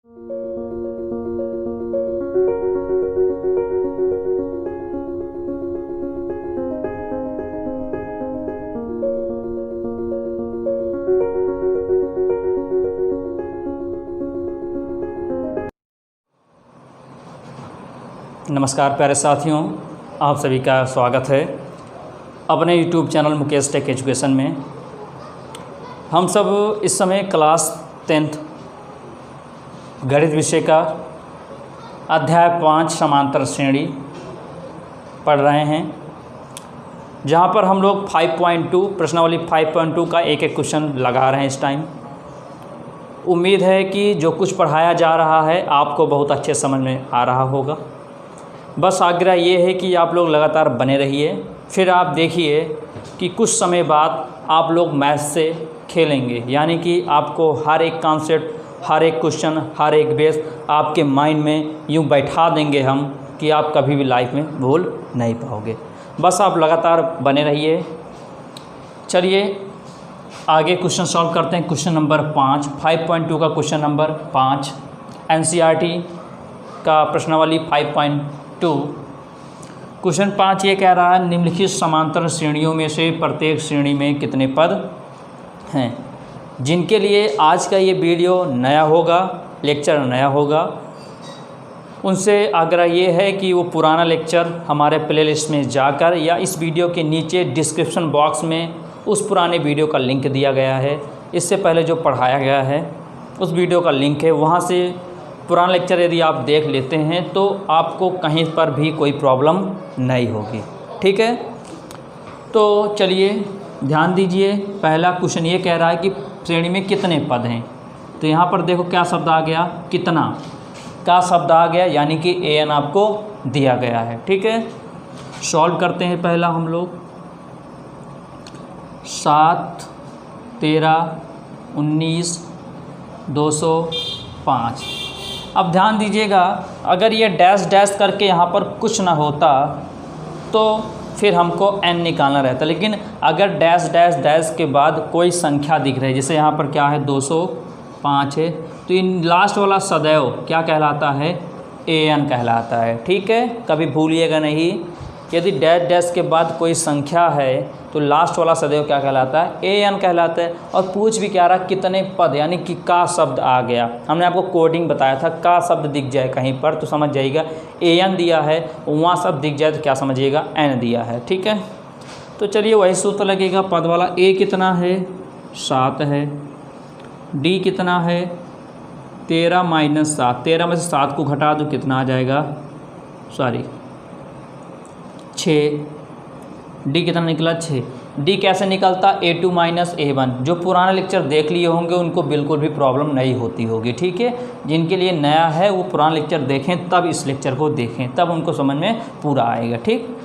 नमस्कार प्यारे साथियों, आप सभी का स्वागत है अपने YouTube channel Mukesh Tech Education में। हम सब इस समय क्लास 10th गणित विषय का अध्याय 5 समांतर श्रेणी पढ़ रहे हैं, जहां पर हम लोग 5.2 प्रश्नावली 5.2 का एक एक क्वेश्चन लगा रहे हैं इस टाइम। उम्मीद है कि जो कुछ पढ़ाया जा रहा है आपको बहुत अच्छे समझ में आ रहा होगा। बस आग्रह ये है कि आप लोग लगातार बने रहिए। फिर आप देखिए कि कुछ समय बाद आप लोग मैथ से खेलेंगे, यानी कि आपको हर एक कॉन्सेप्ट, हर एक क्वेश्चन, हर एक बेस आपके माइंड में यूँ बैठा देंगे हम कि आप कभी भी लाइफ में भूल नहीं पाओगे। बस आप लगातार बने रहिए। चलिए आगे क्वेश्चन सॉल्व करते हैं। क्वेश्चन नंबर 5.2 का क्वेश्चन नंबर 5 NCERT का प्रश्नावली 5.2। क्वेश्चन 5 ये कह रहा है, निम्नलिखित समांतर श्रेणियों में से प्रत्येक श्रेणी में कितने पद हैं। जिनके लिए आज का ये वीडियो नया होगा, लेक्चर नया होगा, उनसे आग्रह ये है कि वो पुराना लेक्चर हमारे प्लेलिस्ट में जाकर या इस वीडियो के नीचे डिस्क्रिप्शन बॉक्स में उस पुराने वीडियो का लिंक दिया गया है। इससे पहले जो पढ़ाया गया है उस वीडियो का लिंक है, वहाँ से पुराना लेक्चर यदि आप देख लेते हैं तो आपको कहीं पर भी कोई प्रॉब्लम नहीं होगी। ठीक है, तो चलिए ध्यान दीजिए। पहला क्वेश्चन ये कह रहा है कि श्रेणी में कितने पद हैं। तो यहाँ पर देखो क्या शब्द आ गया, कितना का शब्द आ गया, यानी कि an आपको दिया गया है। ठीक है, सॉल्व करते हैं। पहला हम लोग 7, 13, 19, 205। अब ध्यान दीजिएगा, अगर ये डैश डैश करके यहाँ पर कुछ ना होता तो फिर हमको n निकालना रहता, लेकिन अगर डैश डैश डैश के बाद कोई संख्या दिख रही है, जैसे यहाँ पर क्या है 205 है, तो इन लास्ट वाला सदैव क्या कहलाता है, an कहलाता है। ठीक है, कभी भूलिएगा नहीं, यदि डैश डैश के बाद कोई संख्या है तो लास्ट वाला सदैव क्या कहलाता है, an कहलाता है। और पूछ भी क्या रहा, कितने पद, यानी कि का शब्द आ गया। हमने आपको कोडिंग बताया था, का शब्द दिख जाए कहीं पर तो समझ जाइएगा an दिया है, वहाँ शब्द दिख जाए तो क्या समझिएगा, n दिया है। ठीक है, तो चलिए वही सूत्र लगेगा। पद वाला a कितना है, 7 है। d कितना है, 13 - 7। 13 में से 7 को घटा दो, कितना आ जाएगा, 6। डी कितना निकला, 6। डी कैसे निकलता, A2 - A1। जो पुराना लेक्चर देख लिए होंगे उनको बिल्कुल भी प्रॉब्लम नहीं होती होगी। ठीक है, जिनके लिए नया है वो पुराना लेक्चर देखें, तब इस लेक्चर को देखें, तब उनको समझ में पूरा आएगा। ठीक,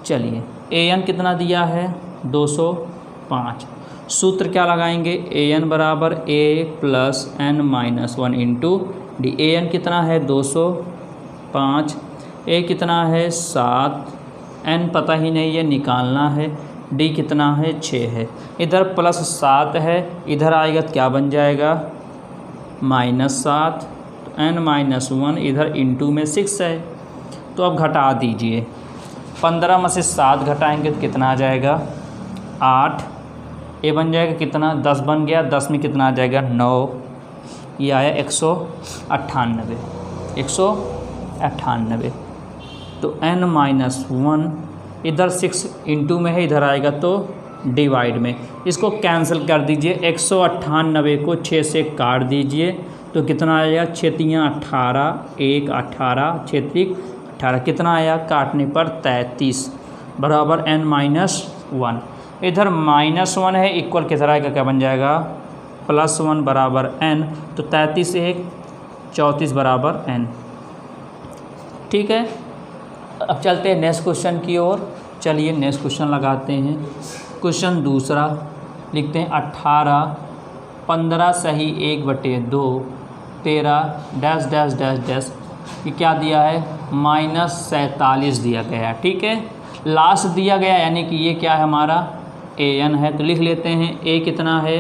चलिए an कितना दिया है, 205। सूत्र क्या लगाएंगे, an बराबर a + n - 1 into D. an कितना है, 205। a कितना है, 7। n पता ही नहीं है, निकालना है। d कितना है, 6 है। इधर +7 है, इधर आएगा तो क्या बन जाएगा, -7। तो n - 1 इधर इंटू में 6 है, तो अब घटा दीजिए। 15 में से 7 घटाएंगे तो कितना आ जाएगा, 8। ये बन जाएगा कितना, 10 बन गया। 10 में कितना आ जाएगा, 9। ये आया 198। 198। तो n - 1 इधर 6 इंटू में है, इधर आएगा तो डिवाइड में। इसको कैंसिल कर दीजिए। 198 को 6 से काट दीजिए तो कितना आएगा, 6 × 18, 1 18, 6 × 18, कितना आया, काटने पर 33 बराबर n - 1। इधर -1 है, इक्वल किधर आएगा, क्या बन जाएगा, +1 बराबर n। तो 33 1 34 बराबर n। ठीक है, अब चलते हैं नेक्स्ट क्वेश्चन की ओर। चलिए नेक्स्ट क्वेश्चन लगाते हैं। क्वेश्चन दूसरा लिखते हैं, 18 15 सही 1/2 13 डैश डैश डैश डैश। ये क्या दिया है, -47 दिया गया है। ठीक है, लास्ट दिया गया यानी कि ये क्या है, हमारा an है। तो लिख लेते हैं, a कितना है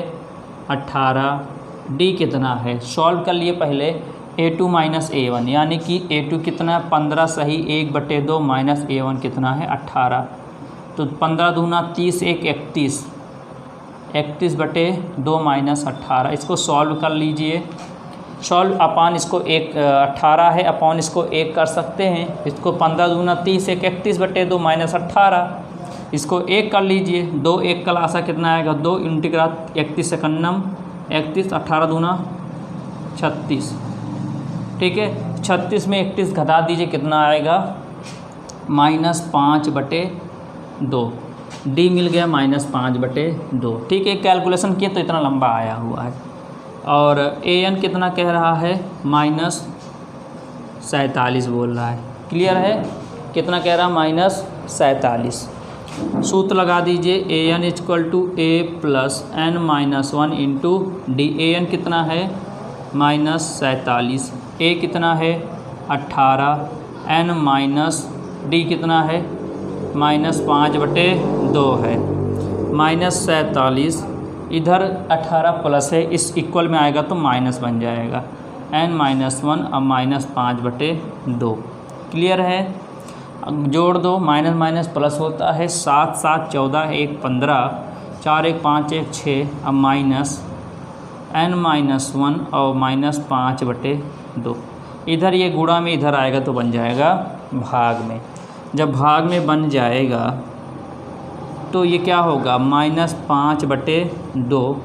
18, डी कितना है, सॉल्व कर लिए पहले a2 माइनस a1, यानी कि a2 कितना है 15 सही 1/2 माइनस a1 कितना है 18, तो 15 दूना 30 1 31, 31/2 माइनस 18, इसको सॉल्व कर लीजिए। सॉल्व अपान इसको 18 है अपान इसको 1 कर सकते हैं, इसको 15 दूना 30 1 31/2 माइनस 18, इसको 1 कर लीजिए। 2 1 का लासा कितना आएगा 2 इंटीग्रल 31 सेकंडम 31, 18 दूना 36, ठीक है। 36 में 31 घटा दीजिए कितना आएगा -5/2, डी मिल गया -5/2, ठीक है। कैलकुलेशन किए तो इतना लंबा आया हुआ है। और an कितना कह रहा है -47 बोल रहा है, क्लियर है, कितना कह रहा है -47। सूत्र लगा दीजिए an = a + n-1 into D. an कितना है -47, a कितना है 18, n d कितना है -5/2 है, -47 इधर 18 प्लस है, इस इक्वल में आएगा तो माइनस बन जाएगा, n-1 अब -5/2, क्लियर है। जोड़ दो, माइनस माइनस प्लस होता है, 7 7 14 1 15, 4 1 5 1 6, अब माइनस n-1 और -5/2, इधर ये गुणा में इधर आएगा तो बन जाएगा भाग में। जब भाग में बन जाएगा तो ये क्या होगा -5/2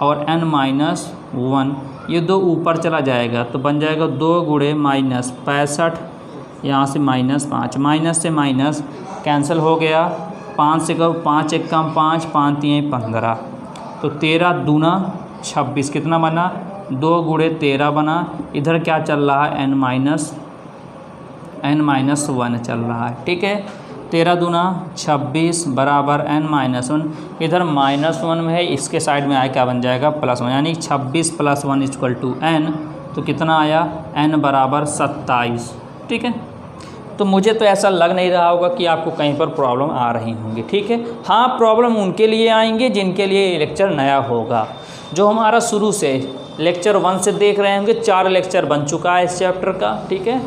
और n-1, ये 2 ऊपर चला जाएगा तो बन जाएगा 2 गुणे -65, यहाँ से -5, माइनस से माइनस कैंसिल हो गया, 5 से 5 1 कम 5, 5 3 15, तो 13 दूना 26, कितना बना 2 गुणे 13 बना। इधर क्या चल रहा है n-1 चल रहा है, ठीक है। 13 दूना 26 बराबर n-1, इधर -1 में है, इसके साइड में आया क्या बन जाएगा +1, यानी 26 + 1 = n, तो कितना आया n बराबर 27, ठीक है। तो मुझे तो ऐसा लग नहीं रहा होगा कि आपको कहीं पर प्रॉब्लम आ रही होंगी, ठीक है। हाँ, प्रॉब्लम उनके लिए आएंगे जिनके लिए ये लेक्चर नया होगा। जो हमारा शुरू से लेक्चर 1 से देख रहे होंगे, 4 लेक्चर बन चुका है इस चैप्टर का, ठीक है।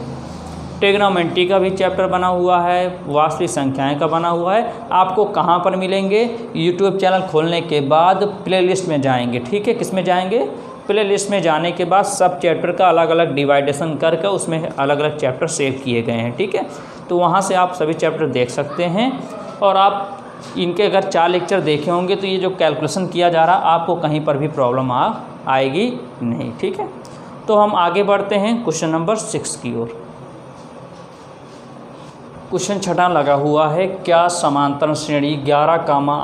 ट्रिग्नोमेट्री का भी चैप्टर बना हुआ है, वास्तविक संख्याएं का बना हुआ है। आपको कहाँ पर मिलेंगे, यूट्यूब चैनल खोलने के बाद प्लेलिस्ट में जाएंगे, ठीक है। किस में जाएंगे, प्लेलिस्ट में जाने के बाद सब चैप्टर का अलग अलग डिवाइडेशन करके उसमें अलग अलग चैप्टर सेव किए गए हैं, ठीक है। तो वहाँ से आप सभी चैप्टर देख सकते हैं। और आप इनके अगर 4 लेक्चर देखे होंगे तो ये जो कैलकुलेशन किया जा रहा आपको कहीं पर भी प्रॉब्लम आएगी नहीं, ठीक है। तो हम आगे बढ़ते हैं क्वेश्चन नंबर 6 की ओर। क्वेश्चन 6 लगा हुआ है, क्या समांतर श्रेणी 11,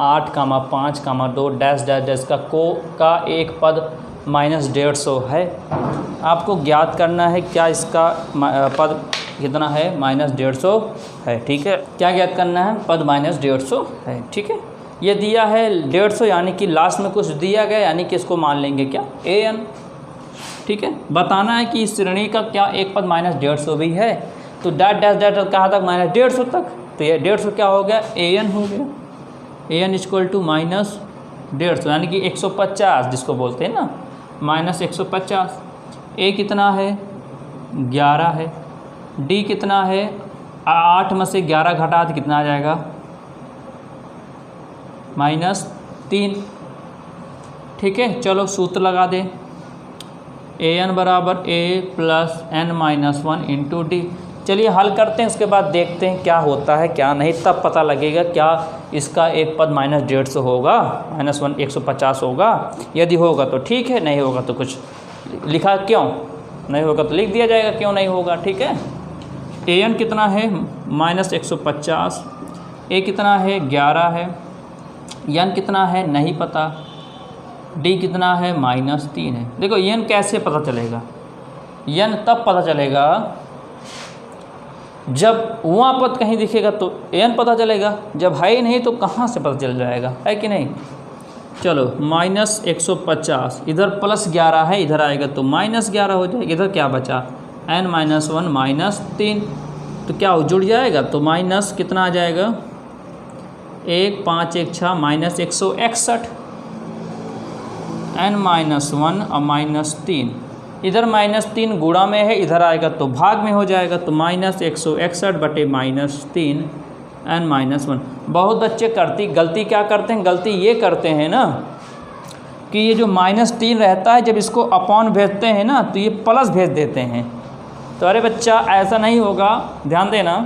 8, 5, 2 डैश डैश डैश का एक पद -150 है। आपको ज्ञात करना है क्या इसका पद कितना है -150 है, ठीक है। क्या ज्ञात करना है, पद -150 है, ठीक है। ये दिया है 150, यानी कि लास्ट में कुछ दिया गया, यानी कि इसको मान लेंगे क्या an, ठीक है। बताना है कि इस श्रेणी का क्या एक पद -150 भी है, तो डैश डैश डैश कहाँ तक -150 तक, तो ये 150 क्या हो गया an हो गया, an = -150, यानी कि 150 जिसको बोलते हैं ना, -150। a कितना है 11 है, d कितना है 8 में से 11 घटा तो कितना आ जाएगा -3, ठीक है। चलो सूत्र लगा दें, an बराबर a + n-1 इंटू डी। चलिए हल करते हैं, उसके बाद देखते हैं क्या होता है क्या नहीं, तब पता लगेगा क्या इसका एक पद -150 होगा, -150 होगा। यदि होगा तो ठीक है, नहीं होगा तो कुछ लिखा, क्यों नहीं होगा तो लिख दिया जाएगा क्यों नहीं होगा, ठीक है। an कितना है -150, a कितना है 11 है, n कितना है नहीं पता, d कितना है -3 है। देखो n कैसे पता चलेगा, n तब पता चलेगा जब वहाँ पद कहीं दिखेगा तो n पता चलेगा, जब है ही नहीं तो कहाँ से पता चल जाएगा, है कि नहीं। चलो -150, इधर +11 है, इधर आएगा तो -11 हो जाएगा, इधर क्या बचा n-1 -3, तो क्या हो जुड़ जाएगा, तो माइनस कितना आ जाएगा 1 5 1 6 -161, n-1 और -3, इधर -3 गुणा में है, इधर आएगा तो भाग में हो जाएगा, तो -161 बटे -3 n-1। बहुत बच्चे गलती क्या करते हैं, गलती ये करते हैं ना कि ये जो -3 रहता है, जब इसको अपॉन भेजते हैं ना तो ये प्लस भेज देते हैं। तो अरे बच्चा ऐसा नहीं होगा, ध्यान देना,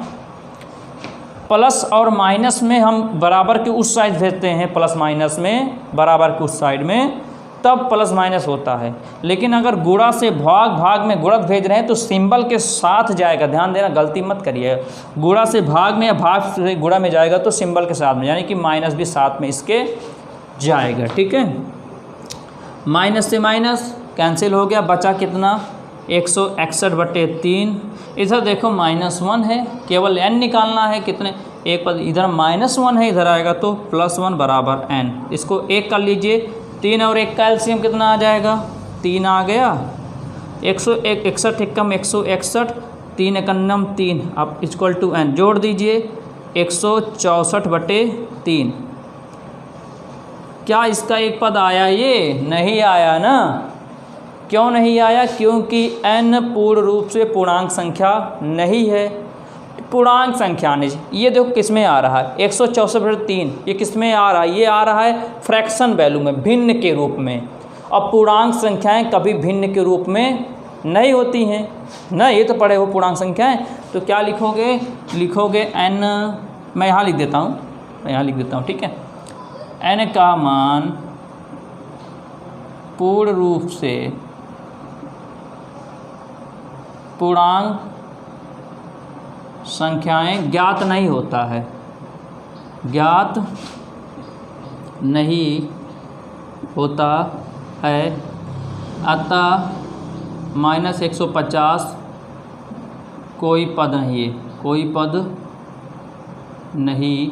प्लस और माइनस में हम बराबर के उस साइड भेजते हैं, प्लस माइनस में बराबर के उस साइड में, तब प्लस माइनस होता है। लेकिन अगर गुणा से भाग में गुणक भेज रहे हैं तो सिंबल के साथ जाएगा, ध्यान देना, गलती मत करिए। गुणा से भाग में या भाग से गुणा में जाएगा तो सिंबल के साथ में, यानी कि माइनस भी साथ में इसके जाएगा। ठीक है, माइनस से माइनस कैंसिल हो गया, बचा कितना 161 बटे 3। इधर देखो -1 है, केवल n निकालना है, कितने एक पद, इधर -1 है, इधर आएगा तो +1 बराबर n। इसको एक कर लीजिए, 3 और 1 का एलसीएम कितना आ जाएगा, 3 आ गया, 161 एकम 161, 3 एकन्नम 3, अब इक्वल टू n जोड़ दीजिए 164 बटे 3। क्या इसका एक पद आया, ये नहीं आया ना। क्यों नहीं आया, क्योंकि n पूर्ण रूप से पूर्णांक संख्या नहीं है, पूर्णांक संख्या नहीं। ये देखो किस में आ रहा है, 164 बटे 3, ये किस में आ रहा है, ये आ रहा है फ्रैक्शन वैल्यू में, भिन्न के रूप में। अब पूर्णांक संख्याएं कभी भिन्न के रूप में नहीं होती हैं ना, ये तो पढ़े हो पूर्णांक संख्याएं। तो क्या लिखोगे, लिखोगे n, मैं यहाँ लिख देता हूँ, ठीक है, n का मान पूर्ण रूप से पूर्णांक संख्याएं ज्ञात नहीं होता है, ज्ञात नहीं होता है, अतः -150 कोई पद नहीं है, कोई पद नहीं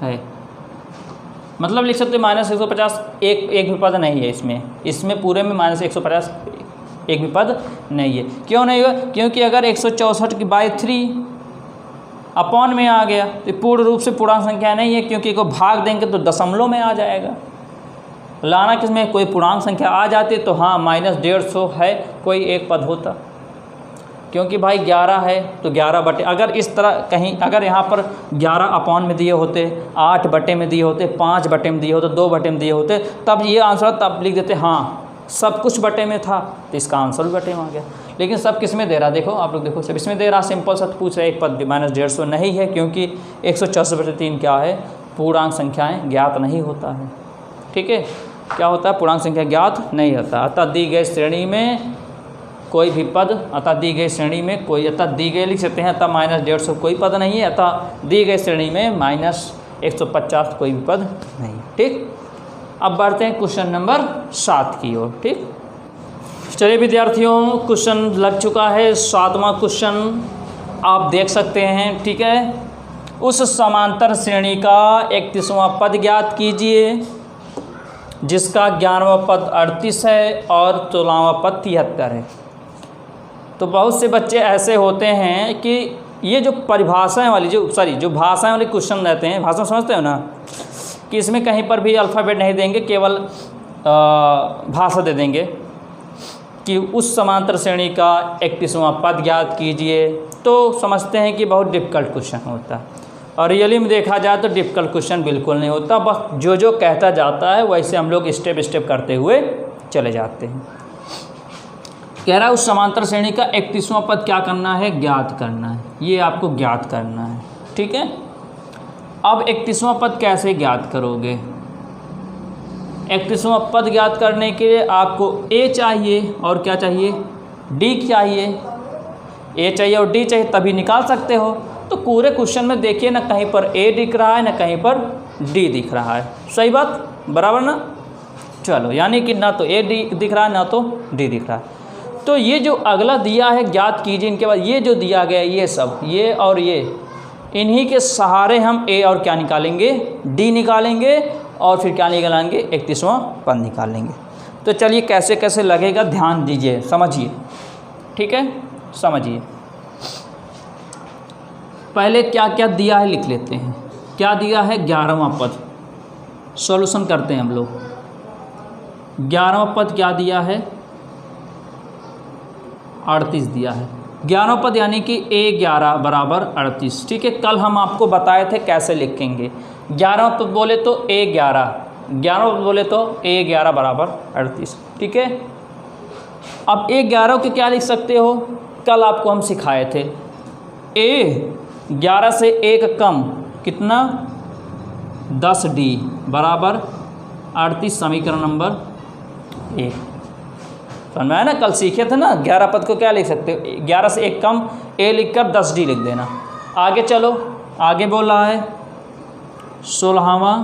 है। मतलब लिख सकते -150 एक भी पद नहीं है इसमें पूरे में -150 एक भी पद नहीं है। क्यों नहीं हुआ, क्योंकि अगर 164/3 अपॉन में आ गया तो पूर्ण रूप से पूर्णांक संख्या नहीं है, क्योंकि को भाग देंगे तो दशमलव में आ जाएगा। लाना किसमें, कोई पूर्णांक संख्या आ जाती तो हाँ -150 है, कोई एक पद होता, क्योंकि भाई 11 है तो 11 बटे, अगर इस तरह कहीं अगर यहाँ पर 11 अपॉन में दिए होते, 8 बटे में दिए होते, 5 बटे में दिए होते, 2 बटे में दिए होते, तब ये आंसर तब लिख देते हाँ सब कुछ बटे में था तो इसका आंसर भी बटे में आ गया। लेकिन सब किस में दे रहा, देखो आप लोग देखो, सब इसमें दे रहा, सिंपल सा पूछ रहा है, एक पद -150 नहीं है, क्योंकि 164 बटे 3 क्या है, पूर्णांक संख्याएं ज्ञात नहीं होता है। ठीक है, क्या होता है, पूर्णांक संख्या ज्ञात नहीं होता। अतः दी गई श्रेणी में कोई भी पद, अतः दी गई श्रेणी में कोई, अतः दी गई लिख सकते हैं, अतः -150 कोई पद नहीं है, अतः दी गई श्रेणी में -150 कोई भी पद नहीं। ठीक, अब बढ़ते हैं क्वेश्चन नंबर 7 की ओर। ठीक, चलिए विद्यार्थियों, क्वेश्चन लग चुका है, 7वां क्वेश्चन आप देख सकते हैं। ठीक है, उस समांतर श्रेणी का 31वां पद ज्ञात कीजिए जिसका 11वां पद 38 है और 16वां पद 73 है। तो बहुत से बच्चे ऐसे होते हैं कि ये जो परिभाषाएं वाली जो भाषाएं वाले क्वेश्चन रहते हैं, भाषा समझते हो ना, कि इसमें कहीं पर भी अल्फ़ाबेट नहीं देंगे, केवल भाषा दे देंगे कि उस समांतर श्रेणी का 31वां पद ज्ञात कीजिए, तो समझते हैं कि बहुत डिफ़िकल्ट क्वेश्चन होता है। और रियली में देखा जाए तो डिफ़िकल्ट क्वेश्चन बिल्कुल नहीं होता, बस जो कहता जाता है वैसे हम लोग स्टेप स्टेप करते हुए चले जाते हैं। कह रहा है उस समांतर श्रेणी का 31वां पद क्या करना है, ज्ञात करना है, ये आपको ज्ञात करना है। ठीक है, अब 31वां पद कैसे ज्ञात करोगे, 31वां पद ज्ञात करने के लिए आपको ए चाहिए और क्या चाहिए, डी चाहिए, ए चाहिए और डी चाहिए, तभी निकाल सकते हो। तो पूरे क्वेश्चन में देखिए ना कहीं पर ए दिख रहा है ना कहीं पर डी दिख रहा है, सही बात, बराबर ना। चलो, यानी कि ना तो ए डी दिख रहा है ना तो डी दिख रहा है। तो ये जो अगला दिया है ज्ञात कीजिए, इनके बाद ये जो दिया गया है, ये सब, ये और ये, इन्हीं के सहारे हम ए और क्या निकालेंगे, डी निकालेंगे, और फिर क्या निकालेंगे, 31वां पद निकालेंगे। तो चलिए कैसे कैसे लगेगा ध्यान दीजिए, समझिए। ठीक है, समझिए। पहले क्या क्या दिया है लिख लेते हैं। क्या दिया है, 11वां पद। सॉल्यूशन करते हैं हम लोग। 11वां पद क्या दिया है, 38 दिया है। 11वां पद यानी कि A11 बराबर 38। ठीक है, कल हम आपको बताए थे कैसे लिखेंगे। 11वां पद बोले तो A11, 11वां पद बोले तो A11 बराबर 38। ठीक है, अब A11 के क्या लिख सकते हो, कल आपको हम सिखाए थे। A11 से 1 कम कितना, 10D बराबर 38, समीकरण नंबर 1। समझ में आया ना, कल सीखे थे ना। 11 पद को क्या लिख सकते हो, 11 से 1 कम A लिखकर 10D लिख देना। आगे चलो, आगे बोल रहा है 16वां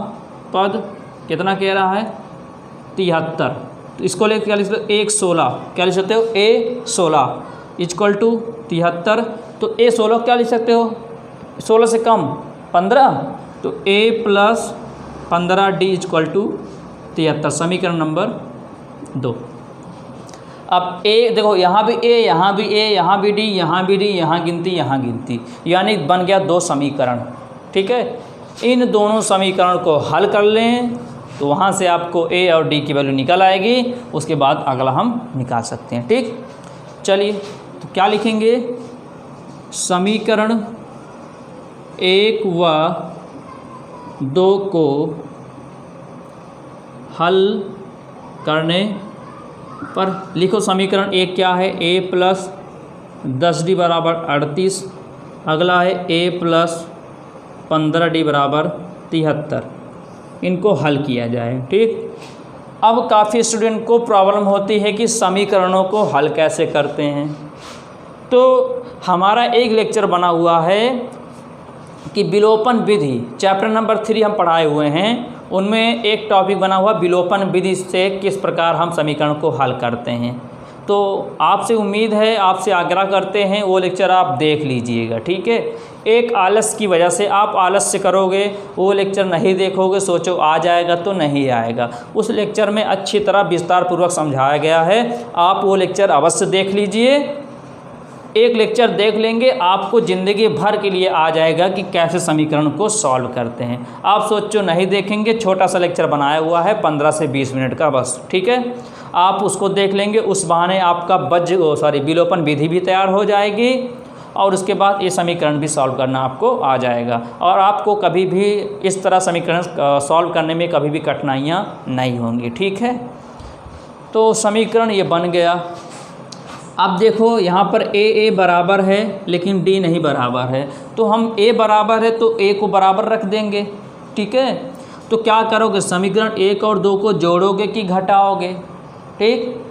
पद कितना कह रहा है, 73। तो इसको लेकर क्या लिख सकते हो, 116 क्या लिख सकते हो, A16 इक्वल टू 73। तो A16 क्या लिख सकते हो, 16 से कम 15, तो A plus 15D equal to 73, समीकरण नंबर 2। अब A देखो, यहाँ भी A, यहाँ भी A, यहाँ भी D, यहाँ भी D, यहाँ गिनती, यहाँ गिनती, यानी बन गया 2 समीकरण। ठीक है, इन दोनों समीकरण को हल कर लें तो वहाँ से आपको A और D की वैल्यू निकल आएगी। उसके बाद अगला हम निकाल सकते हैं। ठीक, चलिए तो क्या लिखेंगे, समीकरण 1 व 2 को हल करने पर लिखो। समीकरण 1 क्या है, A प्लस 10D बराबर 38, अगला है A प्लस 15D बराबर 73। इनको हल किया जाए। ठीक, अब काफ़ी स्टूडेंट को प्रॉब्लम होती है कि समीकरणों को हल कैसे करते हैं। तो हमारा एक लेक्चर बना हुआ है कि विलोपन विधि, चैप्टर नंबर 3 हम पढ़ाए हुए हैं, उनमें एक टॉपिक बना हुआ विलोपन विधि से किस प्रकार हम समीकरण को हल करते हैं। तो आपसे उम्मीद है, आपसे आग्रह करते हैं वो लेक्चर आप देख लीजिएगा। ठीक है, एक आलस की वजह से आप आलस से करोगे, वो लेक्चर नहीं देखोगे, सोचो आ जाएगा तो नहीं आएगा। उस लेक्चर में अच्छी तरह विस्तार पूर्वक समझाया गया है, आप वो लेक्चर अवश्य देख लीजिए। एक लेक्चर देख लेंगे, आपको ज़िंदगी भर के लिए आ जाएगा कि कैसे समीकरण को सॉल्व करते हैं। आप सोचो नहीं देखेंगे, छोटा सा लेक्चर बनाया हुआ है 15 से 20 मिनट का बस। ठीक है, आप उसको देख लेंगे, उस बहाने आपका विलोपन विधि भी तैयार हो जाएगी और उसके बाद ये समीकरण भी सॉल्व करना आपको आ जाएगा और आपको कभी भी इस तरह समीकरण सॉल्व करने में कभी भी कठिनाइयाँ नहीं होंगी। ठीक है, तो समीकरण ये बन गया। अब देखो यहाँ पर A बराबर है लेकिन D नहीं बराबर है, तो हम A बराबर है तो A को बराबर रख देंगे। ठीक है, तो क्या करोगे, समीकरण 1 और 2 को जोड़ोगे कि घटाओगे। ठीक,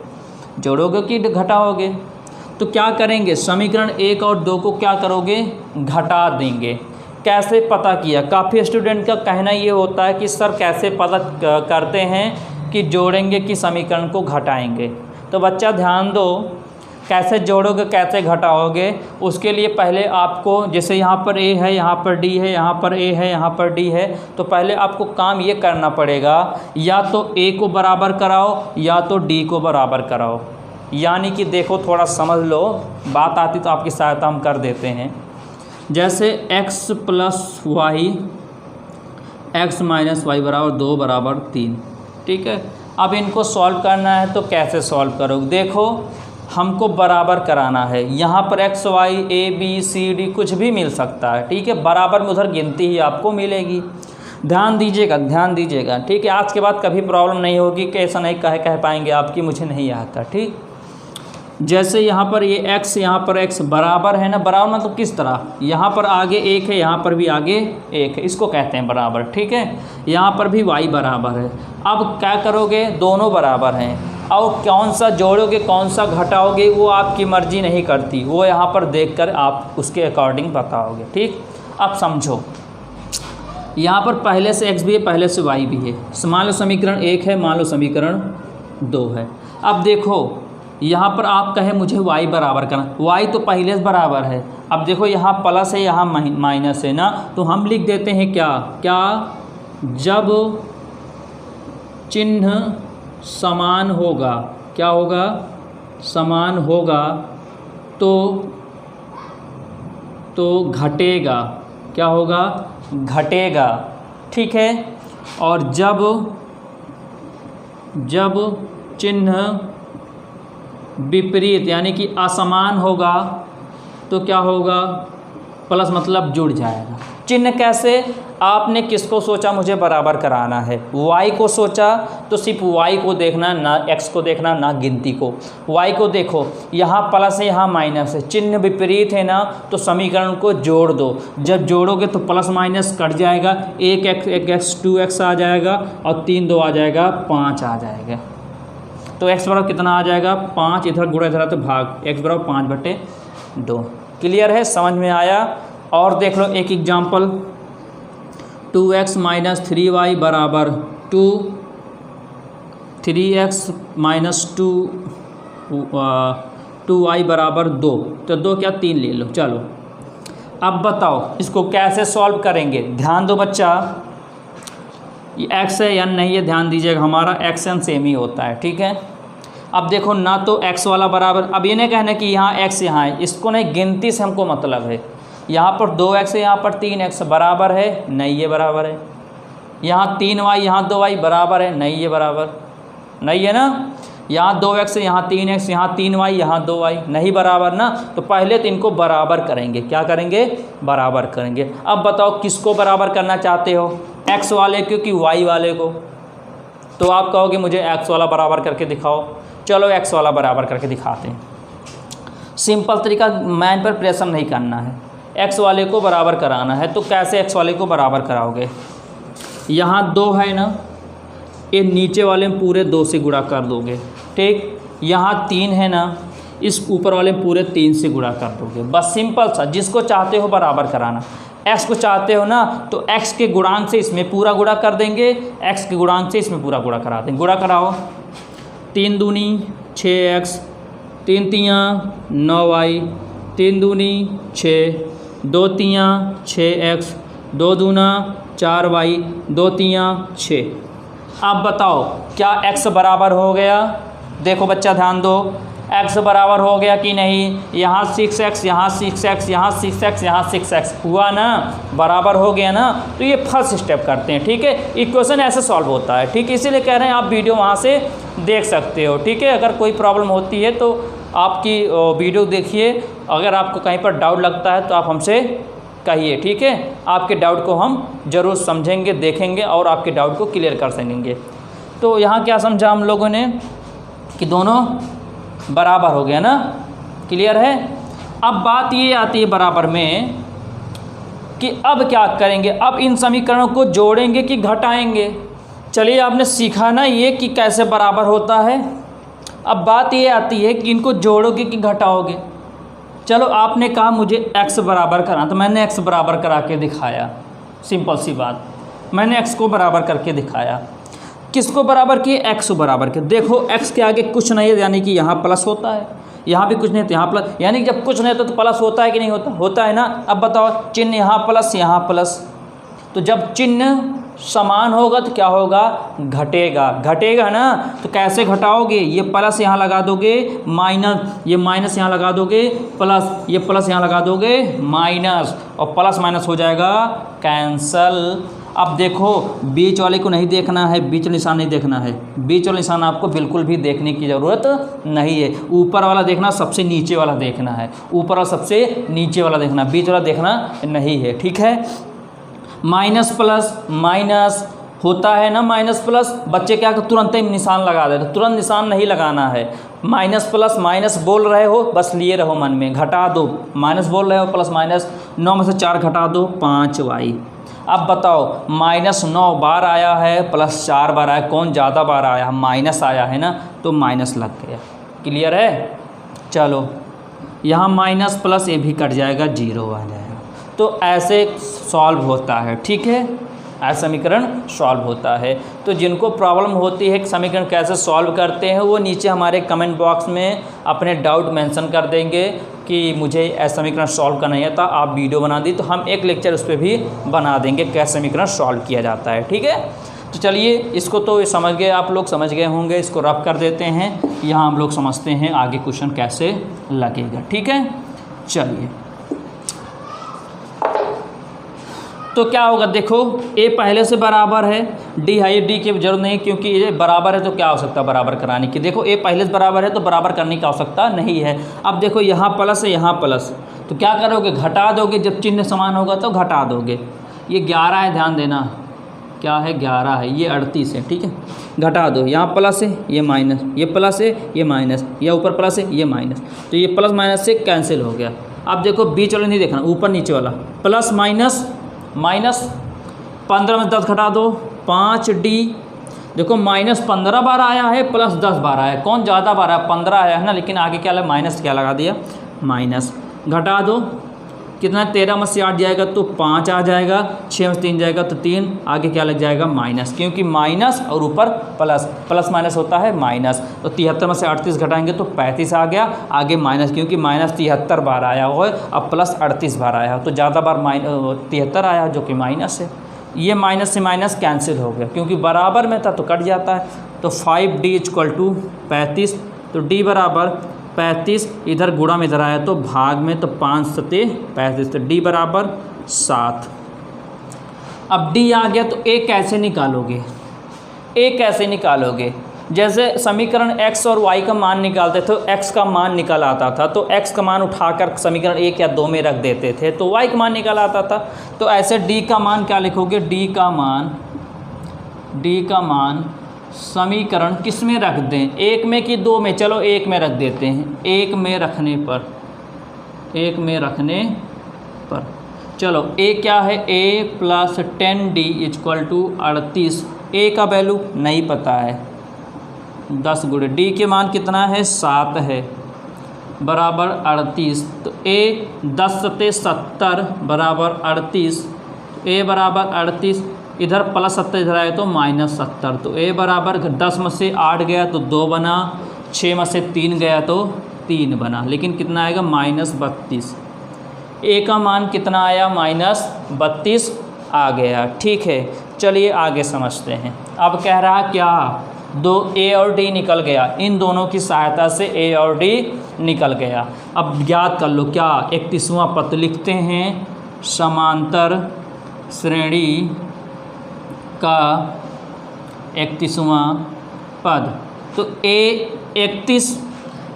जोड़ोगे कि घटाओगे। तो क्या करेंगे, समीकरण 1 और 2 को क्या करोगे, घटा देंगे। कैसे पता किया, काफ़ी स्टूडेंट का कहना ये होता है कि सर कैसे पता करते हैं कि जोड़ेंगे कि समीकरण को घटाएंगे। तो बच्चा ध्यान दो, कैसे जोड़ोगे कैसे घटाओगे, उसके लिए पहले आपको, जैसे यहाँ पर A है, यहाँ पर D है, यहाँ पर A है, यहाँ पर D है, तो पहले आपको काम ये करना पड़ेगा, या तो A को बराबर कराओ या तो D को बराबर कराओ। यानी कि देखो थोड़ा समझ लो, बात आती तो आपकी सहायता हम कर देते हैं। जैसे x plus y, x minus y बराबर 2 बराबर 3। ठीक है, अब इनको सॉल्व करना है तो कैसे सॉल्व करोगे, देखो हमको बराबर कराना है। यहाँ पर x y a b c d कुछ भी मिल सकता है। ठीक है, बराबर में उधर गिनती ही आपको मिलेगी। ध्यान दीजिएगा, ध्यान दीजिएगा। ठीक है, आज के बाद कभी प्रॉब्लम नहीं होगी कि ऐसा नहीं कह पाएंगे आपकी मुझे नहीं आता। ठीक, जैसे यहाँ पर ये x, यहाँ पर x बराबर है ना, बराबर मतलब किस तरह, यहाँ पर आगे 1 है, यहाँ पर भी आगे 1 है, इसको कहते हैं बराबर। ठीक है, यहाँ पर भी y बराबर है। अब क्या करोगे, दोनों बराबर हैं, और कौन सा जोड़ोगे कौन सा घटाओगे वो आपकी मर्जी नहीं करती, वो यहाँ पर देखकर आप उसके अकॉर्डिंग बताओगे। ठीक, अब समझो, यहाँ पर पहले से x भी है, पहले से y भी है। मान लो समीकरण 1 है, मान लो समीकरण 2 है। अब देखो यहाँ पर आप कहे मुझे y बराबर करना, y तो पहले से बराबर है। अब देखो यहाँ प्लस है, यहाँ माइनस है ना, तो हम लिख देते हैं क्या, जब चिन्ह समान होगा, क्या होगा, समान होगा तो घटेगा, क्या होगा, घटेगा। ठीक है, और जब चिन्ह विपरीत यानी कि असमान होगा तो क्या होगा, प्लस मतलब जुड़ जाएगा। चिन्ह कैसे, आपने किसको सोचा मुझे बराबर कराना है, y को सोचा तो सिर्फ y को देखना, ना x को देखना, ना गिनती को। y को देखो, यहाँ प्लस है यहाँ माइनस है, चिन्ह विपरीत है ना, तो समीकरण को जोड़ दो। जब जोड़ोगे तो प्लस माइनस कट जाएगा, एक x 2x आ जाएगा और 3 2 आ जाएगा, 5 आ जाएगा। तो x बराबर कितना आ जाएगा, 5, इधर गुणा इधर तो भाग, x बराबर 5/2। क्लियर है, समझ में आया। और देख लो एक एग्जाम्पल, 2x - 3y बराबर 2, 3x - 2y बराबर 2, तो 2 क्या 3 ले लो। चलो अब बताओ इसको कैसे सॉल्व करेंगे। ध्यान दो बच्चा, ये x है या नहीं, ये ध्यान दीजिएगा, हमारा x n सेम ही होता है, ठीक है। अब देखो ना तो x वाला बराबर, अब ये नहीं कहना कि यहाँ x यहाँ है, इसको नहीं, गिनती से हमको मतलब है। यहाँ पर 2x है, यहाँ पर 3x बराबर है, नहीं ये बराबर है। यहाँ 3y यहाँ 2y बराबर है, नहीं ये बराबर नहीं है ना। यहाँ 2x है, यहाँ 3x, यहाँ 3y यहाँ 2y, नहीं बराबर ना। तो पहले तो इनको बराबर करेंगे, क्या करेंगे, बराबर करेंगे। अब बताओ किसको बराबर करना चाहते हो, x वाले को कि y वाले को। तो आप कहोगे मुझे x वाला बराबर करके दिखाओ। चलो x वाला बराबर करके दिखाते हैं। सिंपल तरीका, मैन पर प्रेशर नहीं करना है, x वाले को बराबर कराना है। तो कैसे x वाले को बराबर कराओगे, यहाँ 2 है ना, ये नीचे वाले में पूरे 2 से गुणा कर दोगे, ठीक। यहाँ 3 है ना, इस ऊपर वाले में पूरे 3 से गुणा कर दोगे, बस सिंपल सा। जिसको चाहते हो बराबर कराना, x को चाहते हो ना, तो x के गुणांक से इसमें पूरा गुणा कर देंगे, x के गुणांक से इसमें पूरा गुणा करा देंगे। गुणा कराओ, 3 दूनी 6x, 3 तियाँ 9y, 3 दूनी 6, 2 तियाँ 6x, 2 दूना 4y, 2 तियाँ 6। अब बताओ क्या x बराबर हो गया। देखो बच्चा ध्यान दो, x बराबर हो गया कि नहीं। यहाँ 6x, यहाँ 6x, यहाँ 6x, यहाँ 6x हुआ ना, बराबर हो गया ना। तो ये फर्स्ट स्टेप करते हैं, ठीक है। इक्वेशन ऐसे सॉल्व होता है, ठीक है। इसीलिए कह रहे हैं आप वीडियो वहाँ से देख सकते हो, ठीक है। अगर कोई प्रॉब्लम होती है तो आपकी वीडियो देखिए, अगर आपको कहीं पर डाउट लगता है तो आप हमसे कहिए, ठीक है। आपके डाउट को हम ज़रूर समझेंगे, देखेंगे और आपके डाउट को क्लियर कर सकेंगे। तो यहाँ क्या समझा हम लोगों ने कि दोनों बराबर हो गया ना, क्लियर है। अब बात ये आती है बराबर में कि अब क्या करेंगे, अब इन समीकरणों को जोड़ेंगे कि घटाएंगे। चलिए आपने सीखा ना ये कि कैसे बराबर होता है। अब बात ये आती है कि इनको जोड़ोगे कि घटाओगे। चलो आपने कहा मुझे x बराबर करा, तो मैंने x बराबर करा के दिखाया, सिंपल सी बात। मैंने x को बराबर करके दिखाया। किसको बराबर किए, x को बराबर किए। देखो x के आगे कुछ नहीं है, यानी कि यहाँ प्लस होता है, यहाँ भी कुछ नहीं तो यहाँ प्लस, यानी कि जब कुछ नहीं होता तो प्लस होता है कि नहीं होता, होता है ना। अब बताओ चिन्ह यहाँ प्लस यहाँ प्लस, तो जब चिन्ह समान होगा तो क्या होगा, घटेगा, घटेगा ना। तो कैसे घटाओगे, ये प्लस यहाँ लगा दोगे माइनस, ये माइनस यहाँ लगा दोगे प्लस, ये प्लस यहाँ लगा दोगे माइनस, और प्लस माइनस हो जाएगा कैंसल। अब देखो बीच वाले को नहीं देखना है, बीच निशान नहीं देखना है, बीच वाला निशान आपको बिल्कुल भी देखने की ज़रूरत नहीं है। ऊपर वाला देखना, सबसे नीचे वाला देखना है, ऊपर वाला सबसे नीचे वाला देखना, बीच वाला देखना नहीं है, ठीक है। माइनस प्लस माइनस होता है ना, माइनस प्लस, बच्चे क्या तुरंत ही निशान लगा देते, तुरंत निशान नहीं लगाना है। माइनस प्लस माइनस बोल रहे हो, बस लिए रहो मन में, घटा दो, माइनस बोल रहे हो प्लस माइनस, 9 में से 4 घटा दो 5y। अब बताओ -9 बार आया है प्लस 4 बार आया, कौन ज़्यादा बार आया, माइनस आया है ना, तो माइनस लग गया। क्लियर है। चलो यहाँ माइनस प्लस ये भी कट जाएगा, 0 आ जाएगा। तो ऐसे सॉल्व होता है, ठीक है, ऐसा समीकरण सॉल्व होता है। तो जिनको प्रॉब्लम होती है कि समीकरण कैसे सॉल्व करते हैं, वो नीचे हमारे कमेंट बॉक्स में अपने डाउट मेंशन कर देंगे कि मुझे ऐसा समीकरण सॉल्व करना है, था आप वीडियो बना दी तो हम एक लेक्चर उस पर भी बना देंगे कैसे समीकरण सॉल्व किया जाता है, ठीक है। तो चलिए इसको तो समझ गए, आप लोग समझ गए होंगे, इसको रफ कर देते हैं। यहाँ हम लोग समझते हैं आगे क्वेश्चन कैसे लगेगा, ठीक है। चलिए तो क्या होगा देखो, ए पहले से बराबर है, डी है, डी की जरूरत नहीं क्योंकि ये बराबर है तो क्या आवश्यकता बराबर कराने की। देखो ए पहले से बराबर है तो बराबर करने की आवश्यकता नहीं है। अब देखो यहाँ प्लस है, यहाँ प्लस, तो क्या करोगे घटा दोगे, जब चिन्ह समान होगा तो घटा दोगे। ये 11 है, ध्यान देना, क्या है 11 है, ये 38 है, ठीक है, घटा दो। यहाँ प्लस है, ये माइनस, ये प्लस है, ये माइनस, ये ऊपर प्लस है, ये माइनस, तो ये प्लस माइनस से कैंसिल हो गया। अब देखो बीच वाला नहीं देखना, ऊपर नीचे वाला, प्लस माइनस माइनस, 15 में 10 घटा दो, 5D। देखो -15 बार आया है, प्लस 10 बार आया है, कौन ज़्यादा बार आया, 15 आया है ना, लेकिन आगे क्या लगा, माइनस क्या लगा दिया, माइनस। घटा दो, कितना, 13 में से 8 जाएगा तो 5 आ जाएगा, 6 में से 3 जाएगा तो 3, आगे क्या लग जाएगा, माइनस, क्योंकि माइनस और ऊपर प्लस, प्लस माइनस होता है माइनस। तो 73 में से 38 घटाएंगे तो 35 आ गया, आगे माइनस, क्योंकि माइनस 73 बार आया हुआ है, अब प्लस 38 बार आया, तो ज़्यादा बार 73 आया जो कि माइनस है। ये माइनस से माइनस कैंसिल हो गया, क्योंकि बराबर में था तो कट जाता है। तो 5D = 35, तो D बराबर 35, इधर गुणा में इधर आया तो भाग में, तो 5 सते 35, तो D बराबर 7। अब D आ गया तो A कैसे निकालोगे, A कैसे निकालोगे, जैसे समीकरण x और y का मान निकालते थे, तो x का मान निकल आता था, तो x का मान उठाकर समीकरण 1 या 2 में रख देते थे तो y का मान निकल आता था। तो ऐसे D का मान क्या लिखोगे, D का मान समीकरण किस में रख दें, 1 में कि 2 में, चलो 1 में रख देते हैं। 1 में रखने पर चलो A क्या है, A + 10D = 38। A का वैल्यू नहीं पता है, 10 गुणे D के मान कितना है, 7 है, बराबर 38। तो A 10 सते 70 बराबर 38, A बराबर 38, इधर प्लस 70 इधर आए तो -70, तो A बराबर 10 में से 8 गया तो 2 बना, 6 में से 3 गया तो 3 बना, लेकिन कितना आएगा, -32। A का मान कितना आया, -32 आ गया, ठीक है। चलिए आगे समझते हैं। अब कह रहा क्या, दो A और D निकल गया, इन दोनों की सहायता से A और D निकल गया। अब ज्ञात कर लो क्या, 31वां पद लिखते हैं, समांतर श्रेणी का 31वां पद। तो A31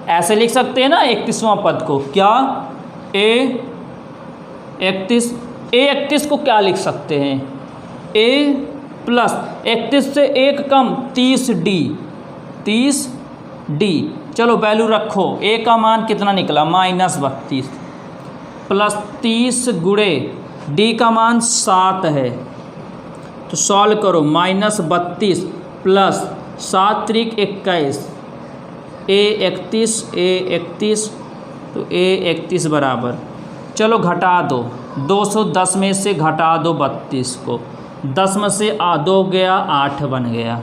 ऐसे लिख सकते हैं ना 31वां पद को, क्या A31 को क्या लिख सकते हैं, A + 31 से 1 कम 30D। चलो वैल्यू रखो, A का मान कितना निकला, -32 + 30 गुणे D का मान 7 है, तो सॉल्व करो, -32 + 7 × 21, A31 तो A31 बराबर, चलो घटा दो, 210 में से घटा दो 32 को, 10 में से 2 गया 8 बन गया,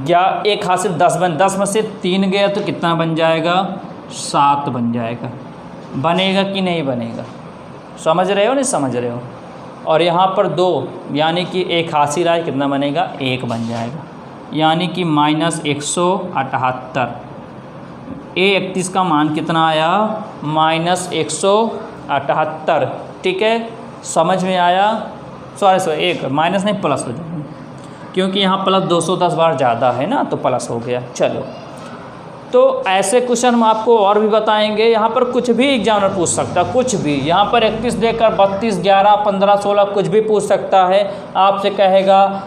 या एक हाथ से 10 में से 3 गया तो कितना बन जाएगा, 7 बन जाएगा। बनेगा कि नहीं बनेगा, समझ रहे हो नहीं समझ रहे हो। और यहाँ पर 2 यानी कि एक हासिल रहा है, कितना बनेगा, 1 बन जाएगा, यानी कि -178। A31 का मान कितना आया, -178, ठीक है, समझ में आया। सॉरी एक माइनस नहीं प्लस हो जाएगा, क्योंकि यहाँ प्लस 210 बार ज़्यादा है ना, तो प्लस हो गया। चलो, तो ऐसे क्वेश्चन हम आपको और भी बताएंगे। यहाँ पर कुछ भी एग्जामिनर पूछ सकता है, कुछ भी। यहाँ पर 31 देकर 32, 11, 15, 16 कुछ भी पूछ सकता है। आपसे कहेगा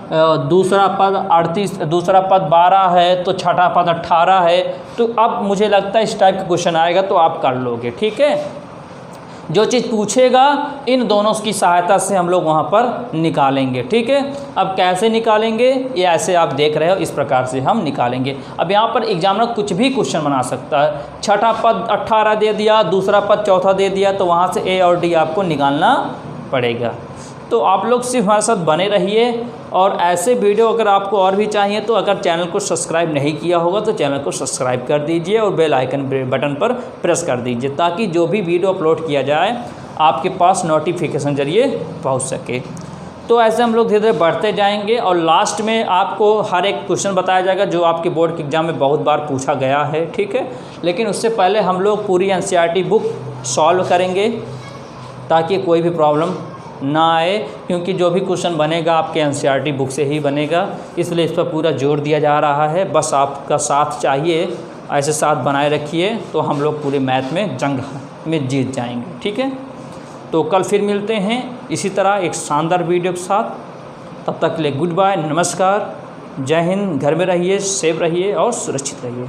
दूसरा पद 38, दूसरा पद 12 है तो छठा पद 18 है। तो अब मुझे लगता है इस टाइप का क्वेश्चन आएगा तो आप कर लोगे, ठीक है। जो चीज़ पूछेगा इन दोनों की सहायता से हम लोग वहाँ पर निकालेंगे, ठीक है। अब कैसे निकालेंगे ये ऐसे आप देख रहे हो, इस प्रकार से हम निकालेंगे। अब यहाँ पर एग्जामिनर कुछ भी क्वेश्चन बना सकता है। छठा पद 18 दे दिया, दूसरा पद चौथा दे दिया, तो वहाँ से A और D आपको निकालना पड़ेगा। तो आप लोग सिर्फ हमारे साथ बने रहिए, और ऐसे वीडियो अगर आपको और भी चाहिए तो अगर चैनल को सब्सक्राइब नहीं किया होगा तो चैनल को सब्सक्राइब कर दीजिए और बेल आइकन बटन पर प्रेस कर दीजिए, ताकि जो भी वीडियो अपलोड किया जाए आपके पास नोटिफिकेशन जरिए पहुंच सके। तो ऐसे हम लोग धीरे धीरे बढ़ते जाएंगे, और लास्ट में आपको हर एक क्वेश्चन बताया जाएगा जो आपके बोर्ड के एग्ज़ाम में बहुत बार पूछा गया है, ठीक है। लेकिन उससे पहले हम लोग पूरी NCERT बुक सॉल्व करेंगे, ताकि कोई भी प्रॉब्लम ना आए, क्योंकि जो भी क्वेश्चन बनेगा आपके एनसीईआरटी बुक से ही बनेगा, इसलिए इस पर पूरा जोर दिया जा रहा है। बस आपका साथ चाहिए, ऐसे साथ बनाए रखिए तो हम लोग पूरे मैथ में जंग में जीत जाएंगे। ठीक है, तो कल फिर मिलते हैं इसी तरह एक शानदार वीडियो के साथ। तब तक के लिए गुड बाय, नमस्कार, जय हिंद। घर में रहिए, सेफ रहिए और सुरक्षित रहिए।